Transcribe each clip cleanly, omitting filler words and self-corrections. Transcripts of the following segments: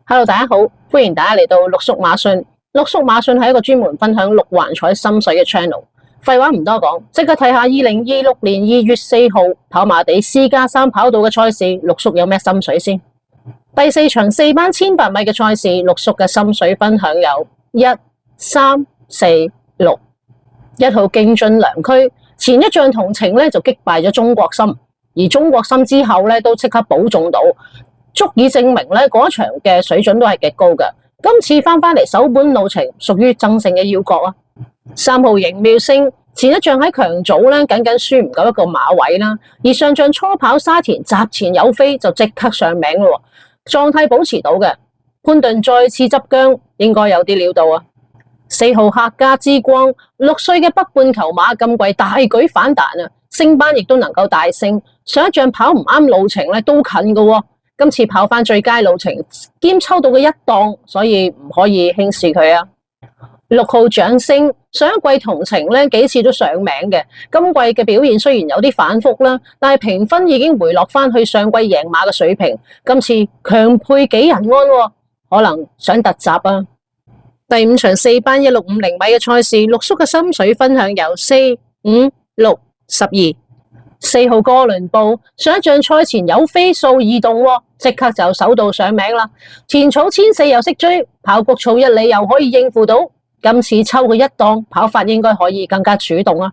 Hello，大家好，歡迎大家嚟到陸叔馬訊。陸叔馬訊係一個專門分享六環彩心水嘅 channel。廢話唔多講，即刻睇下2026年2月4號跑馬地私家3跑道嘅賽事，陸叔有咩心水先？第4場4班1800米嘅賽事，陸叔嘅心水分享有1、3、4、6。1號勁進良區，前一仗同程就擊敗咗中國心，而中國心之後都即刻保中到。足以證明嗰場嘅水準都係極高嘅。今次翻嚟首本路程屬於爭勝嘅要角啊。3號盈妙星前一仗喺強組僅僅輸唔夠一個馬位啦，而上仗初跑沙田閘前有飛就即刻上名咯，狀態保持到嘅。潘頓再次執韁，應該有啲料到啊。4號客家之光6歲嘅北半球馬今季大舉反彈啊，升班亦都能夠大勝，上一仗跑唔啱路程都近嘅。今次跑翻最佳路程，兼抽到嘅一檔，所以唔可以輕視佢啊。6號掌聲上一季同程幾次都上名嘅，今季嘅表現雖然有啲反覆啦，但係評分已經回落翻去上季贏馬嘅水平。今次強配幾人安，可能想突襲啊。第5場4班1650米嘅賽事，陸叔嘅心水分享有4、5、6、12。4號哥倫布上一仗賽前有飛數異動，即刻就首度上名啦。前草1400又識追，跑谷草1里又可以應付到。今次抽佢一檔，跑法應該可以更加主動啦。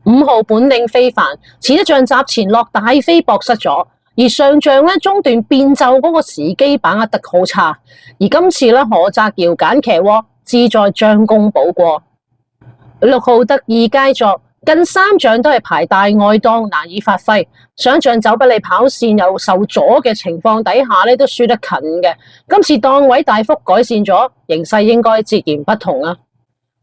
5號本領非凡，前一仗閘前落大飛搏失咗，而上仗中段變奏嗰個時機把握得好差。而今次何澤堯揀騎，志在將功補過。6號得意佳作。近3仗都係排大外檔，難以發揮。上一仗走不利跑線又受阻嘅情況底下都輸得近嘅。今次檔位大幅改善咗，形勢應該截然不同啊。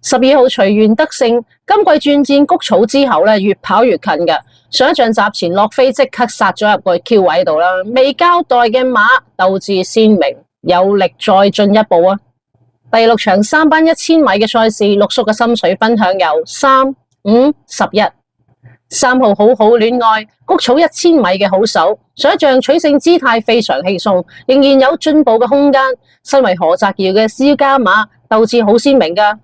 12號隨緣得勝，今季轉戰谷草之後越跑越近嘅。上一仗閘前落飛即刻殺咗入個 Q 位度啦，未交代嘅馬鬥志鮮明，有力再進一步啊。第6場3班1000米嘅賽事，陸叔嘅心水分享有3、5、11。3號好好戀愛，谷草1000米嘅好手，上一仗取勝姿態非常輕鬆，仍然有進步嘅空間。身為何澤堯嘅私家馬，鬥志好鮮明噶。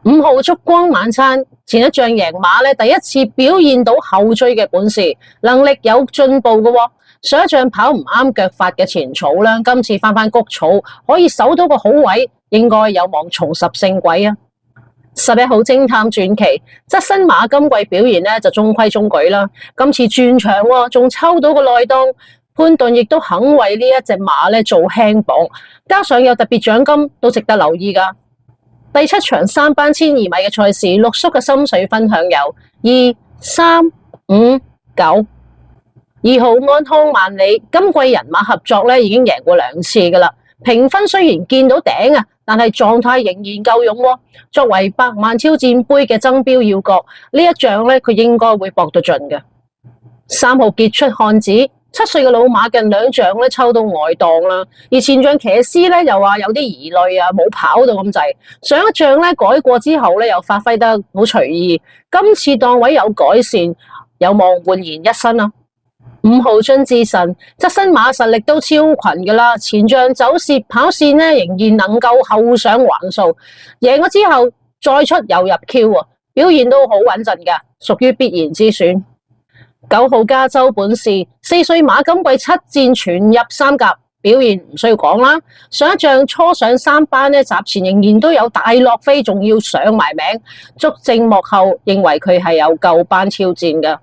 5號燭光晚餐，前一仗贏馬第一次表現到後追嘅本事，能力有進步嘅。上一仗跑唔啱腳法嘅前草今次翻谷草可以守到個好位，應該有望重拾勝軌啊。11號偵探傳奇，側身馬今季表現就中規中矩啦。今次轉場仲抽到個內檔，潘頓亦都肯為呢一隻馬做輕磅，加上有特別獎金，都值得留意噶。第7場3班1200米嘅賽事，陸叔嘅心水分享有2、3、5、9。2號安康萬里，今季人馬合作已經贏過2次噶啦。評分雖然見到頂啊，但係狀態仍然夠勇。作為100萬挑戰杯嘅爭標要角，呢一仗佢應該會搏到盡嘅。3號傑出漢子，7歲嘅老馬近2仗抽到外檔啦，而前仗騎師又話有啲疑慮啊，冇跑到咁滯。上一仗改過之後又發揮得好隨意，今次檔位有改善，有望煥然一新啊。5號津智神，側身馬實力都超群噶啦，前仗走蝕跑線仍然能夠後上橫掃，贏咗之後再出又入 Q， 表現都好穩陣噶，屬於必然之選。9號加州本事，4歲馬今季7戰全入3甲，表現唔需要講啦。上一仗初上3班閘前仍然都有大落飛，仲要上埋名，足證幕後認為佢係有夠班挑戰噶。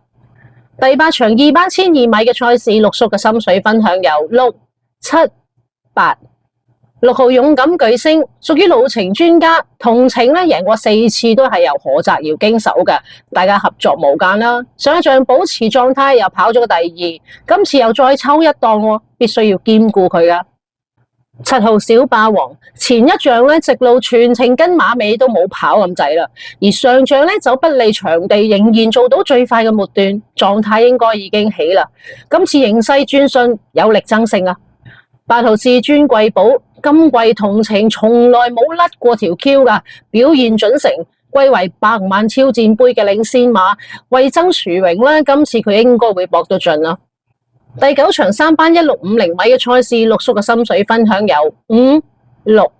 第8場2班1200米嘅賽事，陸叔嘅心水分享有6、7、8。6號勇敢巨星屬於路程專家，同程贏過4次都係由何澤堯經手嘅，大家合作無間啦。上一仗保持狀態又跑咗個第2，今次又再抽一檔，必須要兼顧佢噶。7號小霸王前一仗直路全程跟馬尾都冇跑咁滯啦，而上仗走不利場地，仍然做到最快嘅末段，狀態應該已經起啦。今次形勢轉順，有力爭勝啊。8號至尊貴寶今季同程從來冇甩過條 Q 噶，表現準成，歸為100萬挑戰杯嘅領先馬，為爭殊榮今次佢應該會搏到盡啦。第9場3班1650米嘅賽事，陸叔嘅心水分享有5、6。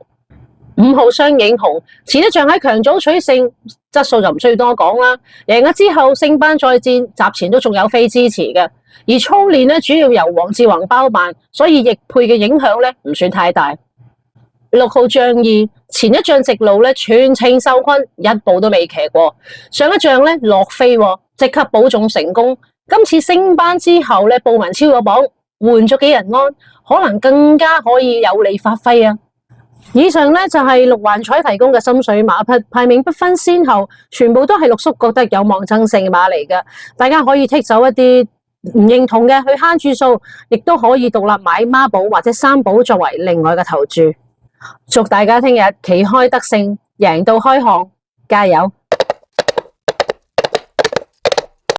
5號雙影紅前一仗喺強組取勝，質素就唔需要多講啦。贏咗之後升班再戰，集前都仲有飛支持嘅。而操練咧主要由黃志宏包辦，所以逆配嘅影響咧唔算太大。6號仗義前一仗直路咧全程受困，一步都未騎過。上一仗咧落飛，即刻保中成功。今次升班之後咧，報名超咗榜，換咗幾人安，可能更加可以有利發揮啊！以上咧就係六環彩提供嘅心水馬匹，排名不分先後，全部都係陸叔覺得有望爭勝嘅馬嚟嘅。大家可以剔走一啲唔認同嘅去慳注數，亦都可以獨立買孖寶或者三寶作為另外嘅投注。祝大家聽日旗開得勝，贏到開巷，加油！